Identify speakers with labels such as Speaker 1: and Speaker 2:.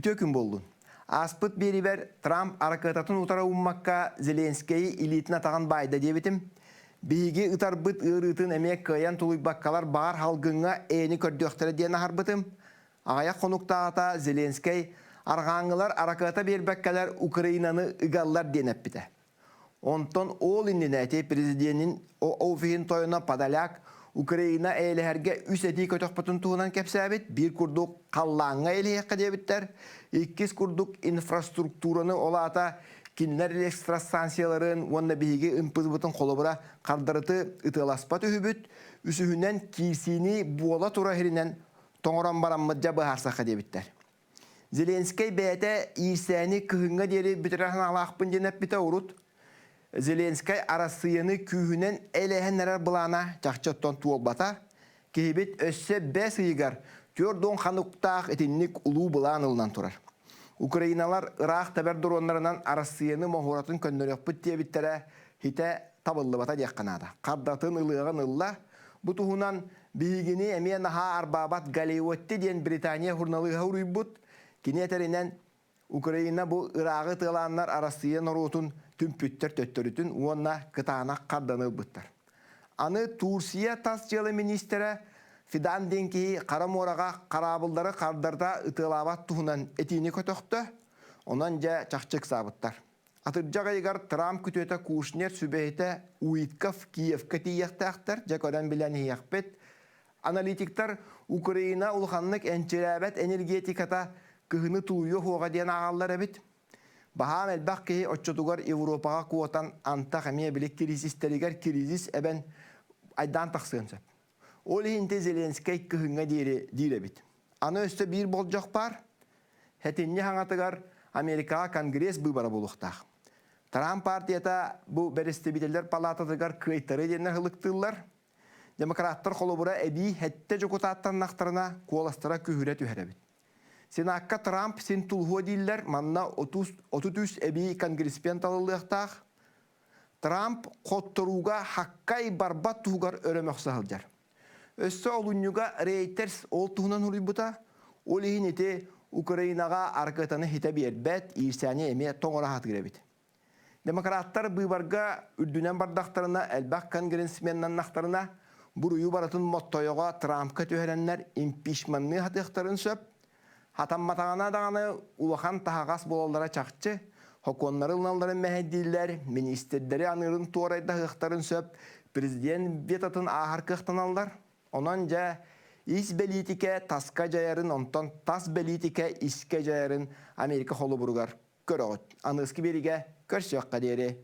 Speaker 1: Күтө күн болдун. Аспыт берибер Трамп аракататын утара уммакка Зеленский илитин атаган байда дебитим. Биги ытарбыт ырытын эмек каян тулуйбаккалар бар халгыңа эни көрдөктөрө диен ахарбытым. Ая конуктаата Зеленский аргаңылар араката бербеккалар Украинаны ыгаллар денеппите. Онтон ол иннинәте президентин офиин тойына Подоляк Украина эйлерге үс эти көтөкпөтүн туунан кепсәбит, бир курдук қаллаңа эйлеекке дебиттер, иккис курдук инфраструктураны олата кинлер электростанцияларын онна биһиги ымпызбытын колобура кардырыты ытыласпа түһүбүт, үсүһүнен кисини буола тура хиринен тоңоран бараммыджа быһарсака дебиттер. Зеленский бәте ийсәни кыһыңга дери битерәһен алаакпын денеп бите урут. Зеленский арасыйыны күйінен әләхенлерер бұлана чақчаттан туолбата, кейбет өссе бәс үйгар көрдон қануқтақ етіннік ұлу бұлан ұлынан тұрар. Украиналар Ирақ табар дұронларынан арасыйыны моғыратын көннөрек бұт дебіттері хите табылы бата деққанады. Қардатын ұлығын ұлла, бұтуғынан бейгіні әме наға арбабат Галиотти ден Британия хурналыға ұруй бұт, кенетерінен Украина бұл Ирағы тыланлар арасыйын ұрутын түмпүттер төттөрүтүн уонна кытаана карданы бұттар. Аны Турсия тас жылы министері Фидан денки Караморага карабылдары кардарда ытылабат туһунан этини көтөктө, онан жа чакчык сабыттар. Атыржага егар Трамп күтөтө Кушнер сүбейте Уитков Киевке тиектактар, жакодан билен хиякпет. Аналитиктар Украина улханнык энчеребет энергетиката кыһыны туйо хога ден агаллар эбит. Baham elbaq ki oçotugar Evropağa kuotan anta xamiye bilek krizisteriger krizis eben aydan taqsığınsa. Ol hinte Zelenski kıhınga dire bit. Ana üstü bir bolcaq par. Hetinni hangatıgar Amerika Kongres bıbara buluqtaq. Trump partiyata bu berestebiteler palatatıgar kıytları denler hılıktırlar. Demokratlar kolubura ebi hette jokutattan naqtarına kuolastıra kühüre tüherebit. Senakka Trump sen tulhu diller manna 33 ebi kongrespen talılıqtaq. Trump qotturuga hakkay barbat tuğgar örömök sahılcar. Össü olunyuga Reuters ol tuğunan huruybuta, olihin eti Ukrainaga arkatanı hite berbet, irsani eme toğra hat girebit. Demokratlar bıbarga ürdünen bardaktarına, elbaq kongresmenden naqtarına, buruyu baratın mottoyoga Trump'a tüherenler impeachment'ını hatıqtarın söp, Hatammatağına dağını ulakan tahagas bolallara çakçı, hokonları ılnalların meheddiller, ministerleri anırın tuğrayda hıqtarın söp, prezident vetatın ahar kıqtan allar. Onanca is belitike taska jayarın, ondan tas belitike iske jayarın Amerika holu burugar. Köröğüt, anıski berige, körşüyakka deri.